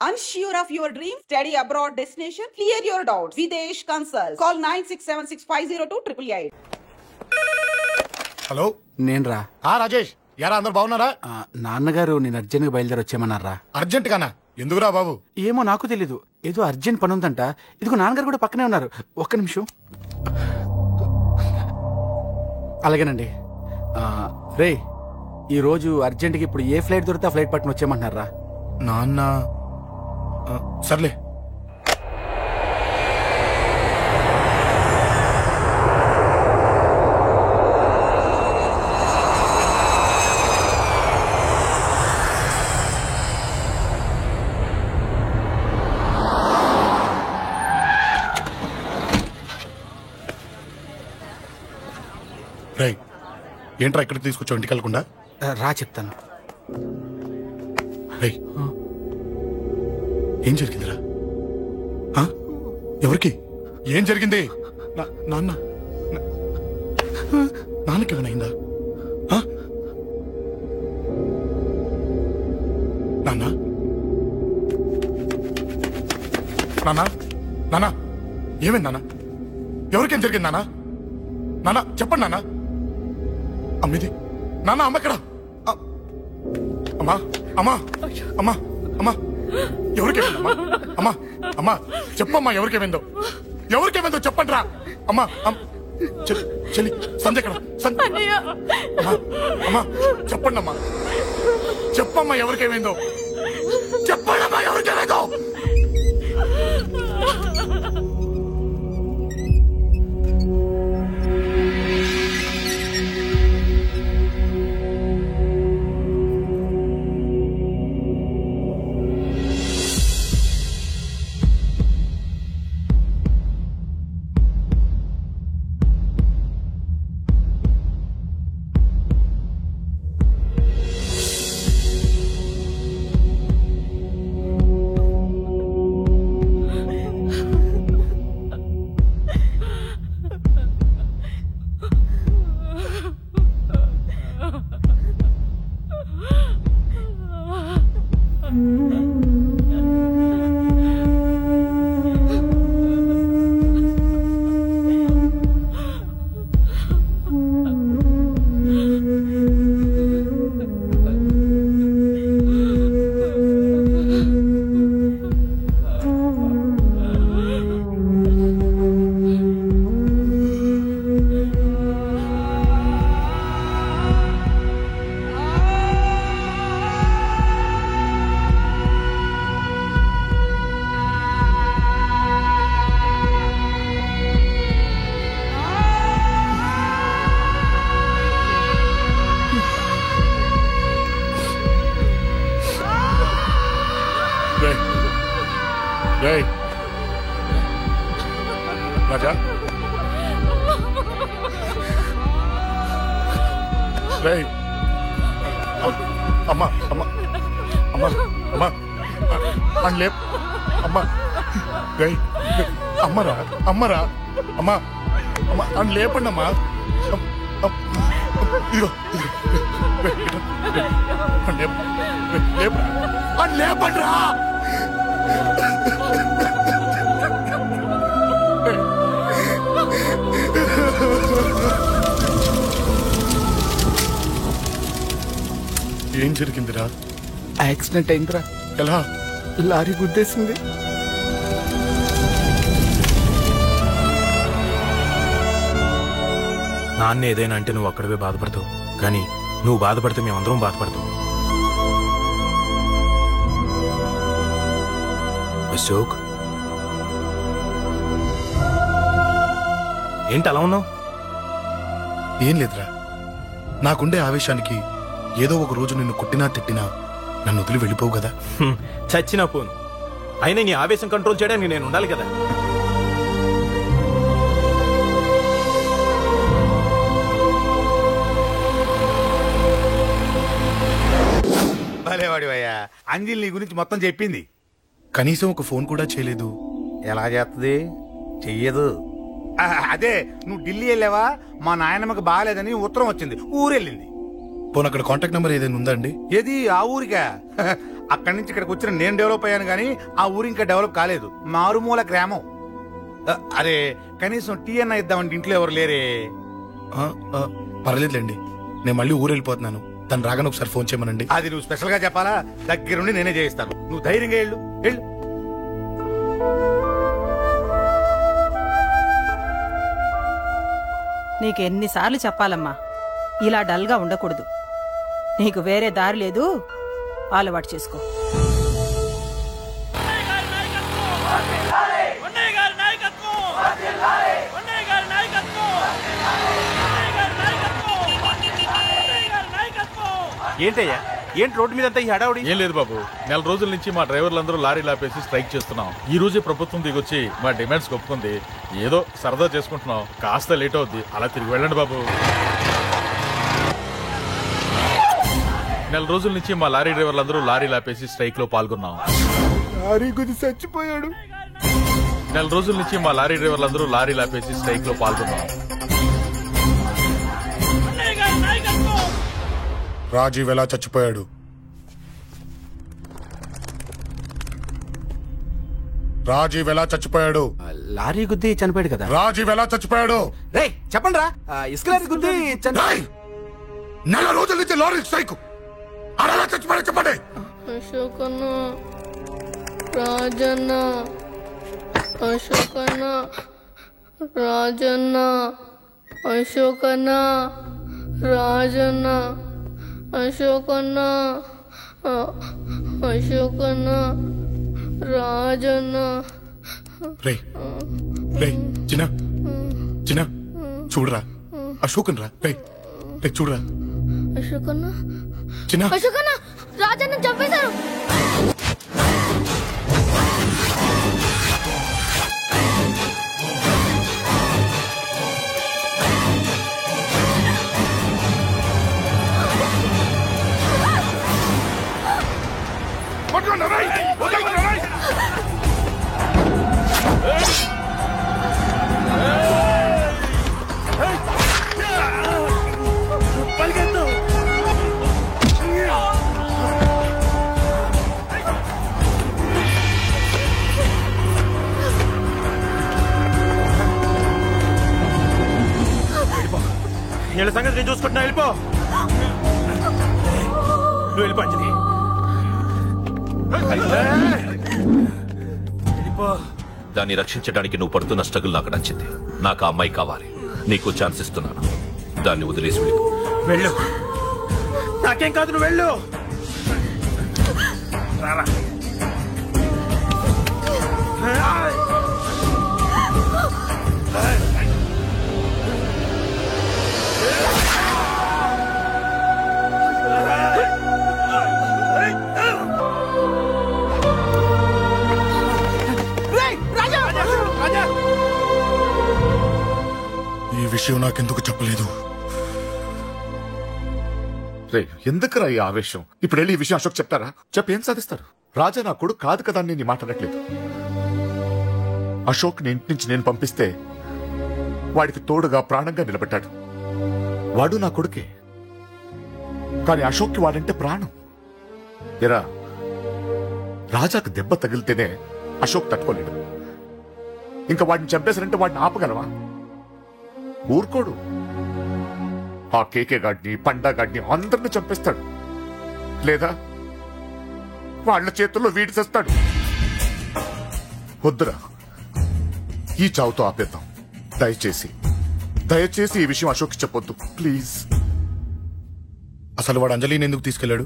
Unsure of your dream? Study abroad destination? Clear your doubts. Videsh Consult. Call 9676502888. Hello నేను రా రాజేష్ యారా అందరు బాగున్నారా? నాన్నగారు నేను అర్జెంట్గా బయలుదేరి వచ్చేయమన్నారా? అర్జెంట్ గానా? ఎందుకురా బాబు? ఏమో నాకు తెలీదు, ఏదో అర్జెంట్ పని ఉందంట. ఇదిగో నాన్నగారు కూడా పక్కనే ఉన్నారు. ఒక్క నిమిషం. అలాగేనండి. రే, ఈరోజు అర్జెంట్గా ఇప్పుడు ఏ ఫ్లైట్ దొరికితే ఆ ఫ్లైట్ పట్టుకుని వచ్చేయమంటున్నారా? నాన్న సర్లే. రై, ఏంట్రా ఇక్కడికి తీసుకొచ్చావు ఇంటికి వెళ్ళకుండా? రా చెప్తాను. రై, ఏం జరిగిందిరా? ఎవరికి ఏం జరిగింది? నాన్నకి ఏమైనా నాన్న నాన్న నాన్న ఏమైంది నాన్న? ఎవరికేం జరిగింది నాన్న? నాన్న చెప్పండి నాన్న. అమ్మిది నాన్న, అమ్మ ఎక్కడ? అమ్మా అమ్మా అమ్మా అమ్మా ఎవరికేమైందమ్మా? అమ్మా అమ్మా చెప్పమ్మా, ఎవరికేమైందో? ఎవరికేమైందో చెప్పండి రా. అమ్మా చెల్లి సంజయ్ ఎక్కడ? అమ్మా అమ్మా చెప్పండి అమ్మా, చెప్పమ్మా ఎవరికేమైందో? చెప్పండి అమ్మా ఎవరికేమైందో? రాజా అమ్మా అమ్మా అమ్మా అమ్మా అని లేప్ అమ్మా. అమ్మరా అమ్మరా అమ్మా అమ్మా అని లేపండి అమ్మా. ఇదిగో అని లేపండి రా. ఏం జరిగిందిరా? యాక్సిడెంట్ అయిందిరా. ఎలా? లారీ గుద్దేసింది. నాన్న ఏదైనా అంటే నువ్వు అక్కడవే బాధపడతావు, కానీ నువ్వు బాధపడితే మేమందరం బాధపడతాం. అశోక్, ఏంటి అలా ఉన్నావు? ఏం లేదురా, నాకుండే ఆవేశానికి ఏదో ఒక రోజు నిన్ను కొట్టినా తిట్టినా నన్ను వదిలి వెళ్ళిపోవు కదా. చచ్చినా పోను, అయినా నీ ఆవేశం కంట్రోల్ చేయడానికి నేను ఉండాలి కదా. భలేవాడివయ్యా, అంజలి నీ గురించి మొత్తం చెప్పింది. కనీసం ఒక ఫోన్ కూడా చేయలేదు. ఎలా చేస్తుంది? చెయ్యదు. అదే నువ్వు ఢిల్లీ వెళ్ళావా, మా నాయనమ్మకి బాగాలేదని ఉత్తరం వచ్చింది, ఊరెళ్ళింది. పోనీ అక్కడ కాంటాక్ట్ నెంబర్ ఏదైనా ఉందా అండి? ఏది ఆ ఊరికా? అక్కడి నుంచి ఇక్కడికి వచ్చిన నేను డెవలప్ అయ్యాను కానీ ఆ ఊరు ఇంకా డెవలప్ కాలేదు. మారుమూల గ్రామం. అరే కనీసం టీ అన్న ఇద్దామంటే ఇంట్లో ఎవరు లేరే. పర్లేదులేండి, నేను మళ్ళీ ఊరు వెళ్ళిపోతున్నాను. తను రాగానే ఒకసారి ఫోన్ చేయమనండి. అది నువ్వు స్పెషల్ గా చెప్పాలా? దగ్గరుండి నేనే చేయిస్తాను. నువ్వు ధైర్యంగా వెళ్ళు. నీకెన్నిసార్లు చెప్పాలమ్మా, ఇలా డల్గా ఉండకూడదు. నీకు వేరే దారి లేదు, అలవాటు చేసుకో. ఏంటయ్యా, ఏంటి రోడ్డు మీద అంతా ఈ హడావుడి? ఏం లేదు బాబు, నెల రోజుల నుంచి మా డ్రైవర్లందరూ లారీలు ఆపేసి స్ట్రైక్ చేస్తున్నాం. ఈ రోజే ప్రభుత్వం దిగొచ్చి మా డిమాండ్స్ ఒప్పుకుంది. ఏదో సరదా చేసుకుంటున్నాం, కాస్త లేట్ అవుద్ది, అలా తిరిగి వెళ్ళండి బాబు. నెల రోజుల నుంచి మా లారీ డ్రైవర్లందరూ లారీలు ఆపేసి స్ట్రైక్ లో పాల్గొన్నాం. లారీ గుద్ది చచ్చిపోయాడు. నెల రోజుల నుంచి మా లారీ డ్రైవర్లందరూ లారీలు ఆపేసి స్ట్రైక్ లో పాల్గొన్నాం. రాజీవ్ ఎలా చచ్చిపోయాడు? రాజీవ్ ఎలా చచ్చిపోయాడు? లారీ గుద్ది చనిపోయాడు కదా. రాజీవ్ ఎలా చచ్చిపోయాడు? రేయ్ చెప్పండి రా, ఇసుక లారీ గుద్ది నెల రోజుల నుంచి లారీ స్ట్రైక్. అలా చచ్చిపోయాడు చెప్పండి. అశోకన్న, రాజన్న, అశోకన్న, రాజన్న, అశోకన్న, రాజన్న, అశోకన్న, అశోకన్న, రాజన్న. రేయ్ రేయ్ చిన్న చిన్న చూడరా, అశోకన్ రా. రేయ్ రేయ్ చూడరా. అశోకన్న, చిన్న అశోకన్న, రాజన్న చంపేశారు. వీళ్ళ సంగతి నేను చూసుకుంటున్నా, వెళ్ళిపో. నువ్వు వెళ్ళిపో అంజలి. దాన్ని రక్షించడానికి నువ్వు పడుతున్న స్ట్రగుల్ నాకు నచ్చింది. నాకు ఆ అమ్మాయి కావాలి. నీకు ఛాన్స్ ఇస్తున్నాను, దాన్ని వదిలేసి వెళ్ళు. నాకేం కాదు, నువ్వు వెళ్ళు. రారా. ఈ విషయం నాకెందుకు చెప్పలేదు? రే ఎందుకురా ఈ ఆవేశం? ఇప్పుడు వెళ్ళి ఈ విషయం అశోక్ చెప్తారా? చెప్పి ఏం సాధిస్తారు? రాజా నా కొడుకు కాదు కదా అని నేను మాట్లాడట్లేదు. అశోక్ ని ఇంటి నుంచి నేను పంపిస్తే వాడికి తోడుగా ప్రాణంగా నిలబెట్టాడు. వాడు నా కొడుకే, కానీ అశోక్కి వాడంటే ప్రాణం. ఎరా రాజాకు దెబ్బ తగిలితేనే అశోక్ తట్టుకోలేడు. ఇంకా వాడిని చంపేశారంటే వాడిని ఆపగలవా? ఊరుకోడు. ఆ కేకే గాడిని, పండా గాడిని అందరిని చంపేస్తాడు. లేదా వాళ్ళ చేతుల్లో వీడి చేస్తాడు. వద్దురా, ఈ చావుతో ఆపేద్దాం. దయచేసి దయచేసి ఈ విషయం అశోక్ చెప్పొద్దు ప్లీజ్. అసలు వాడు అంజలిని ఎందుకు తీసుకెళ్లాడు?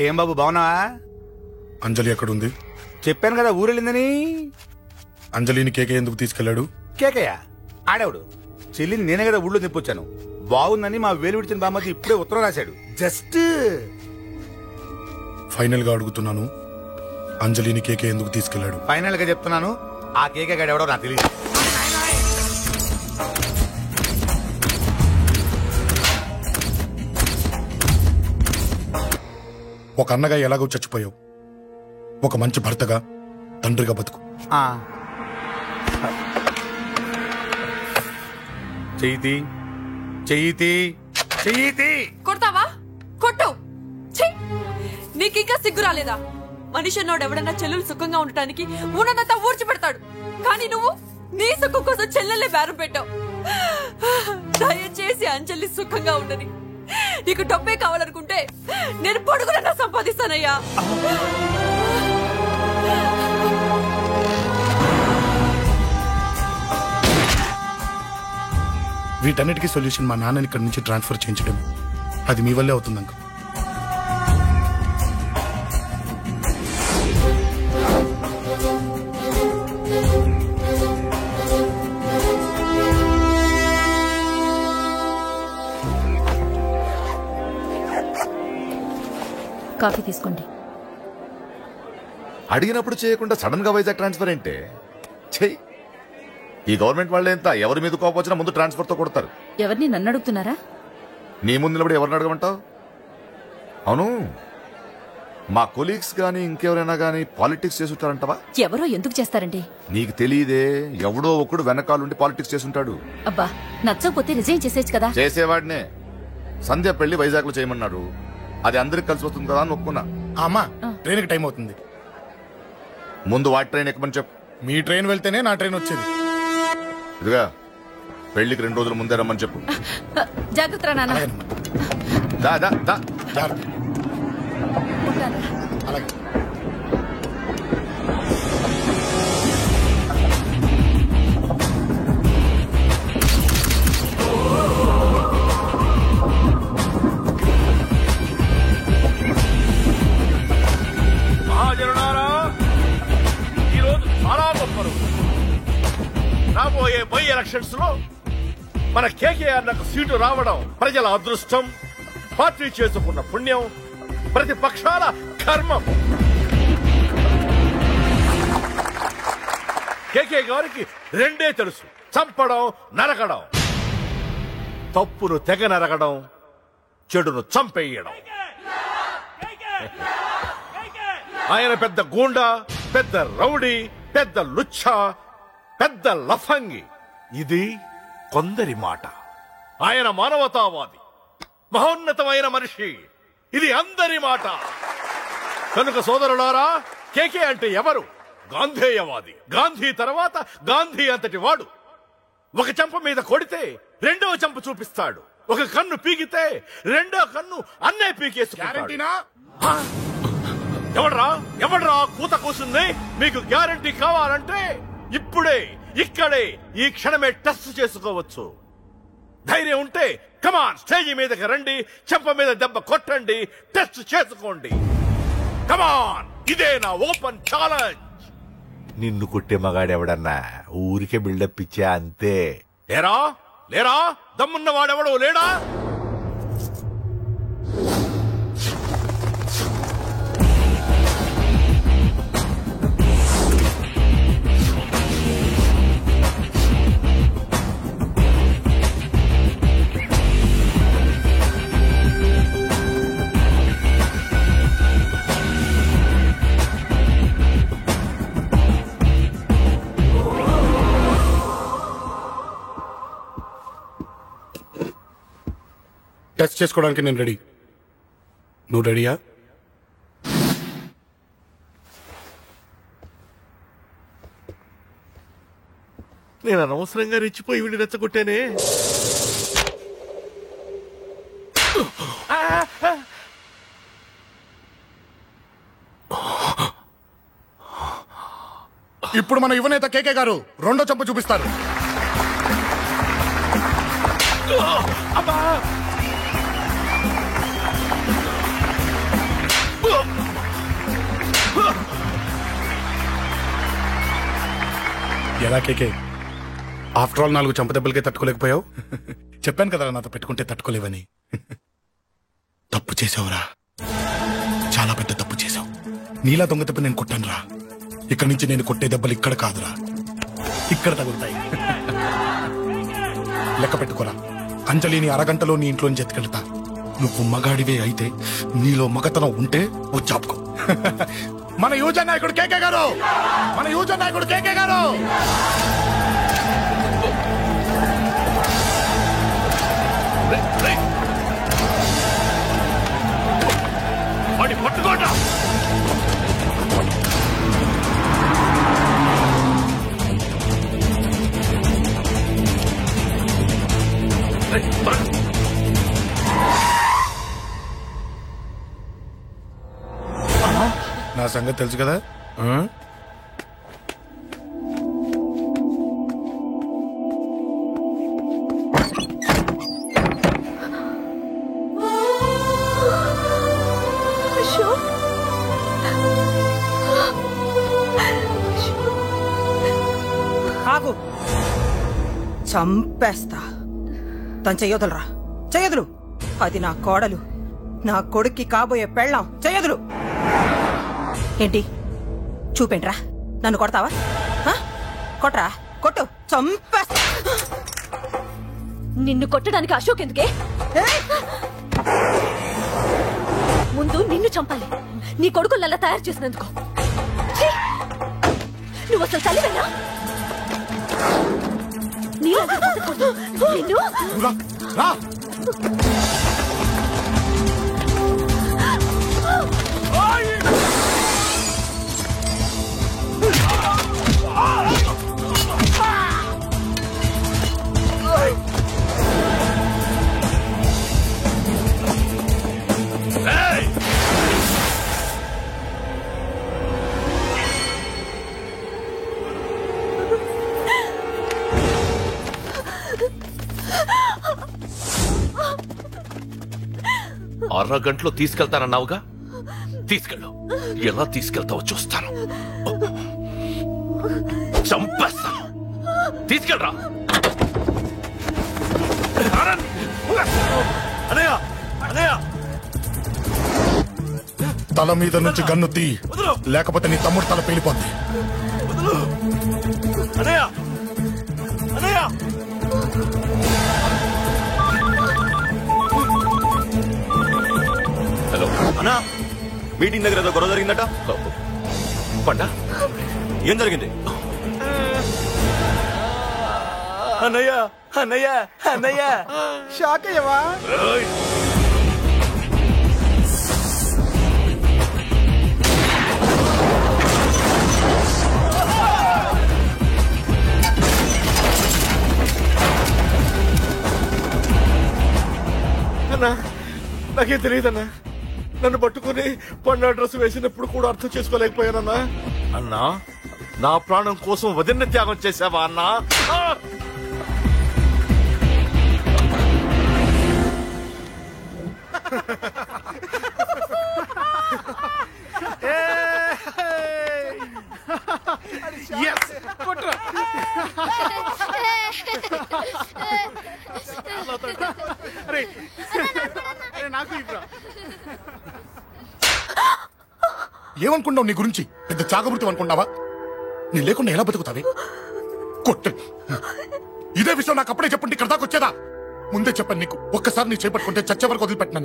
ఏం బాబు బాగున్నావా? అంజలి ఎక్కడుంది? చెప్పాను కదా ఊరెళ్ళిందని. అంజలిని కేకే ఎందుకు తీసుకెళ్లాడు? కేకయ్య ఆడేవాడు. చెల్లిని నేనే కదా ఊళ్ళో నిప్పొచ్చాను. బాగుందని మా వేలు విడిచిన బామ్మది ఇప్పుడే ఉత్తరం రాశాడు. జస్ట్ ఫైనల్ గా అడుగుతున్నాను, అంజలిని కేకే ఎందుకు తీసుకెళ్లాడు? ఫైనల్ గా చెప్తున్నాను, ఆ కేకే గాడు ఎవడో నాకు తెలియదు. ఒక అన్నగా ఎలాగో చచ్చిపోయావు, ఒక మంచి భర్తగా, తండ్రిగా బతుకు. చెయ్యితి. కొడతావా? కొట్టు. నీకింకా సిగ్గు రాలేదా? మనిషి అన్నోడు ఎవడన్నా చెల్లెలు సుఖంగా ఉండటానికి ఉన్నదంతా ఊడ్చి పెడతాడు. కానీ నువ్వు నీ సుఖం కోసం చెల్లెల్లే బేరం పెట్టావు. దయచేసి అంజలి సుఖంగా ఉండని. నీకు డబ్బే కావాలనుకుంటే నేను పొడుగునన్నా సంపాదిస్తానయ్యా. వీటన్నిటికీ సొల్యూషన్ మా నాన్నని ఇక్కడి నుంచి ట్రాన్స్ఫర్ చేయించడం. అది మీ వల్లే అవుతుంది అంకుల్. కాఫీ తీసుకోండి. అడిగినప్పుడు చేయకుండా సడన్ గా వైజాగ్ ట్రాన్స్ఫర్ ఏంటే? చెయ్యి. ఈ గవర్నమెంట్ వాళ్ళే ఎంత ఎవరి మీద కోపం వచ్చినా ముందు ట్రాన్స్ఫర్ తో కొడతారు. ఎవరిని నన్ను అడుగుతున్నారా? నీ ముందు నిలబడి ఎవరిని అడగమంటావు? అవును, మా కొలీగ్స్ గానీ ఇంకెవరైనా గానీ పాలిటిక్స్ చేసుంటారంటవా? ఎవరో ఎందుకు చేస్తారండి? నీకు తెలియదే, ఎవడో ఒకడు వెనకాలండి పాలిటిక్స్ చేసుంటాడు. అబ్బా, నచ్చకపోతే రిజైన్ చేసేయచ్చు కదా. చేసేవాడినే. సంధ్య పెళ్లి వైజాగ్ లో చేయమన్నాడు. అది అందరికి కలిసి వస్తుంది కదా అని ఒప్పుకున్నా. అమ్మా, ట్రైన్కి టైం అవుతుంది. ముందు వాటి ట్రైన్ ఎక్కమని చెప్పు. మీ ట్రైన్ వెళ్తేనే నా ట్రైన్ వచ్చేది. ఇదిగా పెళ్లికి 2 రోజుల ముందే రమ్మని చెప్పు. జాగ్రత్త నాన్న. అలాగే. మహాజనులారా, ఈరోజు చాలా గొప్ప రోజు. రాబోయే బై ఎలక్షన్స్ లో మన కేకేఆర్ నాకు సీటు రావడం ప్రజల అదృష్టం, పార్టీ చేసుకున్న పుణ్యం, ప్రతిపక్షాల కర్మం. కేకే గారికి 2 తెలుసు: చంపడం, నరకడం. తప్పును తెగ నరకడం, చెడును చంపేయడం. ఆయన పెద్ద గూండా, పెద్ద రౌడీ, పెద్ద లుచ్చా, పెద్ద లఫంగి. ఇది కొందరి మాట. ఆయన మానవతావాది, మహోన్నతమైన మనిషి. ఇది అందరి మాట. కనుక సోదరులారా, కేకే అంటే ఎవరు? గాంధేయవాది. గాంధీ తర్వాత గాంధీ అంతటి వాడు. ఒక చెంప మీద కొడితే 2వ చెంప చూపిస్తాడు. ఒక కన్ను పీకితే 2వ కన్ను అన్నే పీకేసుకుంటాడు. ఎవడ్రా కూత కూసింది? మీకు గ్యారంటీ కావాలంటే ఇప్పుడే, ఇక్కడే, ఈ క్షణమే టెస్ట్ చేసుకోవచ్చు. ధైర్యం ఉంటే కమాన్, స్టేజీ మీదకి రండి, చెంప మీద దెబ్బ కొట్టండి, టెస్ట్ చేసుకోండి. కమాన్, ఇదే నా ఓపెన్ ఛాలెంజ్. నిన్ను కొట్టే మగాడెవడన్నా ఊరికే బిల్డప్ ఇచ్చా అంతే. లేరా దమ్మున్న వాడెవడో లేడా? టచ్ చేసుకోవడానికి నేను రెడీ. నువ్వు రెడీయా? నేను అనవసరంగా రెచ్చిపోయి వీడిని రెచ్చగొట్టానే. ఇప్పుడు మన యువనేత కేకే గారు 2వ చెంప చూపిస్తారు. ఎలా కేకే, ఆఫ్టర్ ఆల్ 4 చెంప దెబ్బలకే తట్టుకోలేకపోయావు? చెప్పాను కదా నాతో పెట్టుకుంటే తట్టుకోలేవని. తప్పు చేసావురా, చాలా పెద్ద తప్పు చేసావు. నీలా దొంగ దెబ్బ నేను కొట్టాను రా. ఇక్కడి నుంచి నేను కొట్టే దెబ్బలు ఇక్కడ కాదురా, ఇక్కడ తగులుతాయి. లెక్క పెట్టుకోరా, అంజలిని అరగంటలో నీ ఇంట్లోంచి ఎత్తుకెళ్తా. నువ్వు మగాడివే అయితే, నీలో మగతనం ఉంటే వచ్చాపుకో. మన యువజన నాయకుడు కేకే గారు, మన యువజన నాయకుడు కేకే గారు. నా సంగతి తెలుసు కదా. ఆగు, చంపేస్తా. తను చెయ్యొదలరా, చెయ్యదులు. అది నా కోడలు, నా కొడుక్కి కాబోయే పెళ్ళాం. చెయ్యదులు. ఏంటి చూపేంట్రా? నన్ను కొడతావా? కొట్రా, కొట్టు, చంపేస్తా. నిన్ను కొట్టడానికి అశోక్ ఎందుకే? ముందు నిన్ను చంపాలి, నీ కొడుకులల్లా తయారు చేసినందుకు. నువ్వు అసలు చలివేనా? నిన్ను అరగంటలో తీసుకెళ్తానన్నావుగా, తీసుకెళ్ళు. ఎలా తీసుకెళ్తావో చూస్తాను. చంపేస్తాను. తీసుకెళ్ళరా. అనయ్య, అనయ్య, తల మీద నుంచి గన్ను తీ, లేకపోతే నీ తమ్ముడు తల పేలిపోద్ది. అనయ్య, అనయ్య. హలో అన్నా, మీటింగ్ దగ్గర ఏదో గొడవ జరిగిందట. పండా, ఏం జరిగింది? అన్నయ్య, అన్నయ్య, అన్నయ్య, షాక్ అయ్యవా? అన్నా, నాకేం తెలియదన్నా. నన్ను పట్టుకుని పండు డ్రెస్ వేసినప్పుడు కూడా అర్థం చేసుకోలేకపోయానన్నా. అన్నా, నా ప్రాణం కోసం వదిన త్యాగం చేశావా అన్నా? ఏమనుకున్నావు నీ గురించి? పెద్ద చాగమృతం అనుకున్నావా? నీ లేకుండా ఎలా బతుకుతావే? కొట్టు. ఇదే విషయం నాకు అప్పుడే చెప్పుంటే ఇక్కడ దాకా వచ్చేదా? ముందే చెప్పాను నీకు. ఒక్కసారి నీ చేపట్టుకుంటే చచ్చే వరకు వదిలిపెట్టినా.